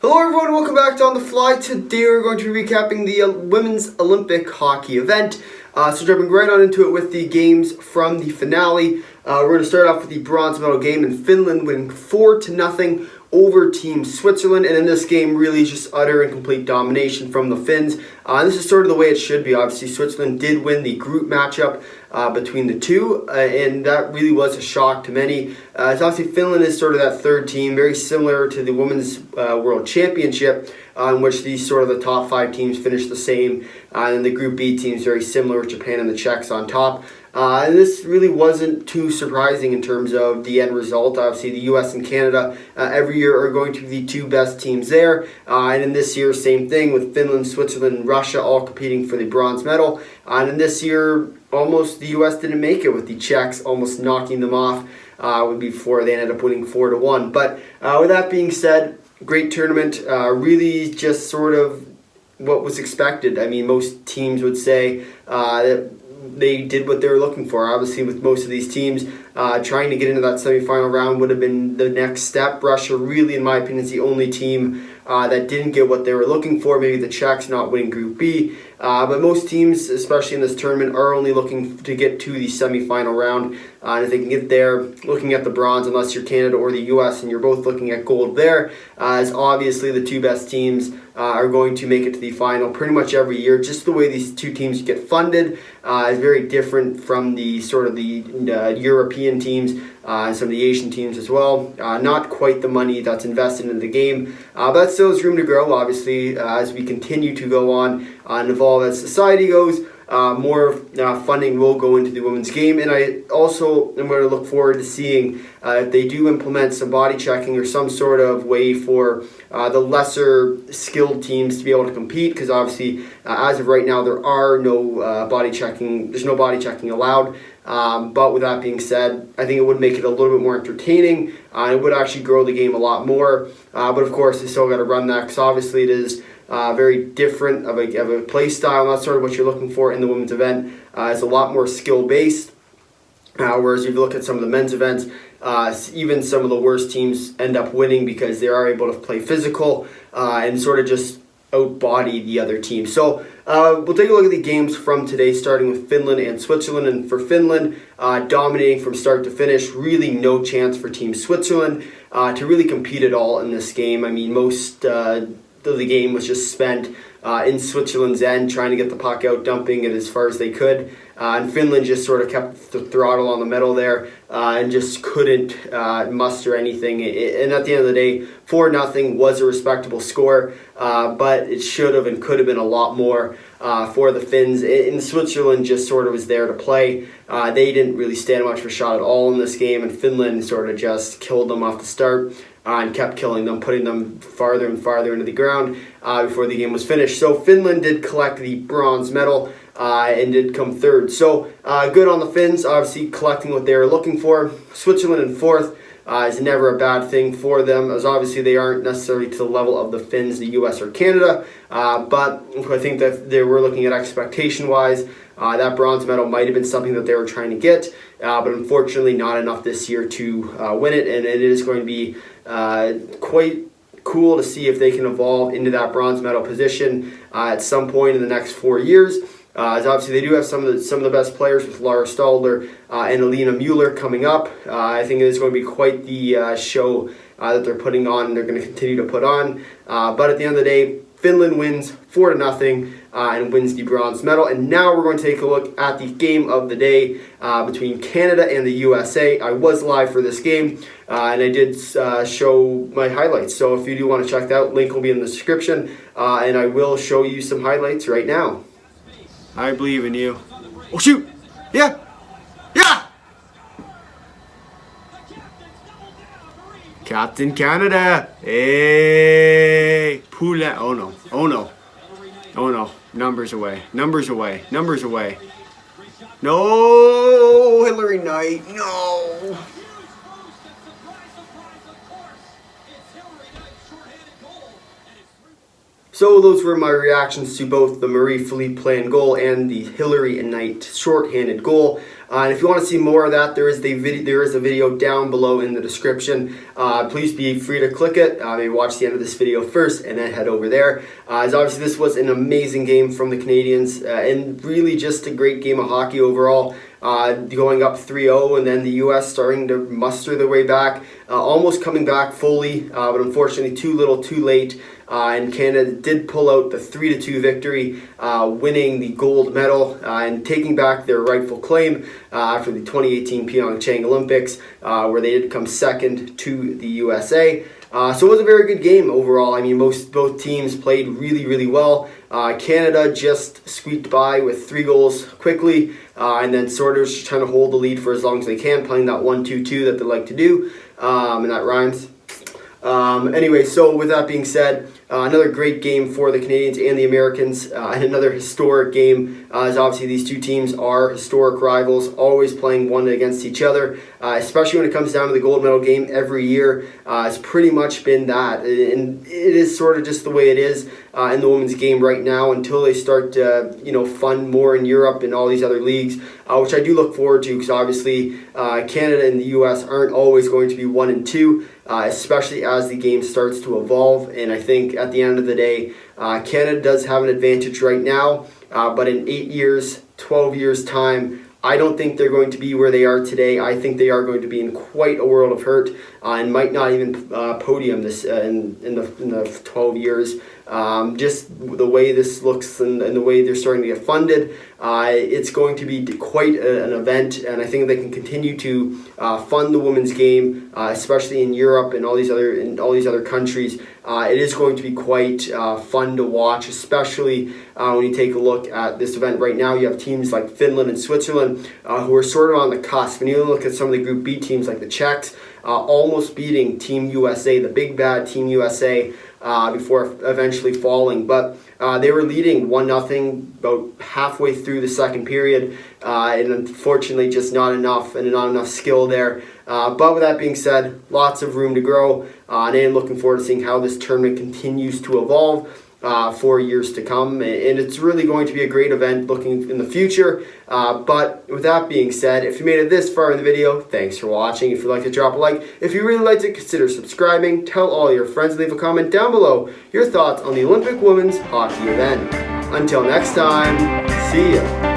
Hello everyone, welcome back to On The Fly. Today we're going to be recapping the Women's Olympic Hockey event. So jumping right on into it with the games from the finale. We're going to start off with the bronze medal game in Finland winning 4-0 over Team Switzerland. And in this game, really just utter and complete domination from the Finns. This is sort of the way it should be. Obviously, Switzerland did win the group matchup between the two, and that really was a shock to many. So obviously, Finland is sort of that third team, very similar to the Women's World Championship, in which these sort of the top 5 teams finished the same. And the Group B teams very similar with Japan and the Czechs on top. And this really wasn't too surprising in terms of the end result. Obviously, the U.S. and Canada every year are going to be the two best teams there. And in this year, same thing with Finland, Switzerland, and Russia all competing for the bronze medal. And in this year, almost the U.S. didn't make it with the Czechs almost knocking them off before they ended up winning 4-1. But with that being said, great tournament. Really just sort of what was expected. I mean, most teams would say that they did what they were looking for. Obviously, with most of these teams, trying to get into that semifinal round would have been the next step. Russia really, in my opinion, is the only team that didn't get what they were looking for. Maybe the Czechs not winning Group B. But most teams, especially in this tournament, are only looking to get to the semifinal round. And if they can get there, looking at the bronze, unless you're Canada or the U.S. and you're both looking at gold there, as obviously the two best teams are going to make it to the final pretty much every year. Just the way these two teams get funded is very different from the sort of the European teams and some of the Asian teams as well. Not quite the money that's invested in the game, but still has room to grow, obviously, as we continue to go on and evolve as society goes. More funding will go into the women's game, and I also am going to look forward to seeing if they do implement some body checking or some sort of way for the lesser skilled teams to be able to compete, because obviously as of right now there are no body checking. There's no body checking allowed. But with that being said, I think it would make it a little bit more entertaining. It would actually grow the game a lot more. But of course, they still got to run that, because obviously it is very different of a play style. That's sort of what you're looking for in the women's event. It's a lot more skill based. Whereas if you look at some of the men's events, even some of the worst teams end up winning because they are able to play physical and sort of just outbody the other team. So we'll take a look at the games from today, starting with Finland and Switzerland. And for Finland, dominating from start to finish, really no chance for Team Switzerland to really compete at all in this game. I mean, most of the game was just spent in Switzerland's end, trying to get the puck out, dumping it as far as they could. And Finland just sort of kept the throttle on the metal there and just couldn't muster anything. And at the end of the day, 4-0 was a respectable score, but it should have and could have been a lot more for the Finns. And Switzerland just sort of was there to play. They didn't really stand much of a shot at all in this game, and Finland sort of just killed them off the start. And kept killing them, putting them farther and farther into the ground before the game was finished. So Finland did collect the bronze medal and did come third. So good on the Finns, obviously collecting what they were looking for. Switzerland in fourth is never a bad thing for them, as obviously they aren't necessarily to the level of the Finns, the US, or Canada. But I think that they were looking at expectation-wise. That bronze medal might have been something that they were trying to get, but unfortunately not enough this year to win it. And it is going to be quite cool to see if they can evolve into that bronze medal position at some point in the next 4 years. As obviously they do have some of the best players with Lara Stalder and Alina Mueller coming up. I think it is going to be quite the show that they're putting on, and they're going to continue to put on. But at the end of the day, Finland wins 4-0 and wins the bronze medal. And now we're going to take a look at the game of the day between Canada and the USA. I was live for this game, and I did show my highlights. So if you do want to check that out, link will be in the description, and I will show you some highlights right now. I believe in you. Oh, shoot! Yeah! Yeah! Captain Canada! Hey! Poula! Oh no! Oh no! Oh no! Numbers away! Numbers away! Numbers away! No! Hillary Knight! No! So those were my reactions to both the Marie-Philippe planned goal and the Hillary Knight shorthanded goal. And if you want to see more of that, there is a video down below in the description. Please be free to click it. Maybe watch the end of this video first and then head over there. As obviously this was an amazing game from the Canadians, and really just a great game of hockey overall. Going up 3-0, and then the U.S. starting to muster their way back, almost coming back fully, but unfortunately too little too late. And Canada did pull out the 3-2 victory, winning the gold medal and taking back their rightful claim after the 2018 Pyeongchang Olympics, where they did come second to the USA. So it was a very good game overall. I mean, both teams played really, really well. Canada just squeaked by with 3 goals quickly, and then sort of just trying to hold the lead for as long as they can, playing that 1-2-2 that they like to do, and that rhymes. Anyway, so with that being said, another great game for the Canadians and the Americans, and another historic game, as obviously these two teams are historic rivals, always playing one against each other, especially when it comes down to the gold medal game every year. It's pretty much been that, and it is sort of just the way it is in the women's game right now until they start to, fund more in Europe and all these other leagues, which I do look forward to, because obviously Canada and the U.S. aren't always going to be 1 and 2. Especially as the game starts to evolve. And I think at the end of the day, Canada does have an advantage right now, but in 8 years, 12 years' time, I don't think they're going to be where they are today. I think they are going to be in quite a world of hurt and might not even podium this in the 12 years. Just the way this looks and the way they're starting to get funded, it's going to be quite an event, and I think they can continue to fund the women's game, especially in Europe and all these other countries. It is going to be quite fun to watch, especially when you take a look at this event right now. You have teams like Finland and Switzerland who are sort of on the cusp, and you look at some of the Group B teams like the Czechs, almost beating Team USA, the big bad Team USA, before eventually falling. But they were leading 1-0 about halfway through the second period, and unfortunately just not enough skill there. But with that being said, lots of room to grow, and I'm looking forward to seeing how this tournament continues to evolve for years to come, and it's really going to be a great event looking in the future. But with that being said, if you made it this far in the video, thanks for watching. If you'd like to drop a like, if you really liked it, consider subscribing, tell all your friends, leave a comment down below your thoughts on the Olympic Women's Hockey event. Until next time, see ya.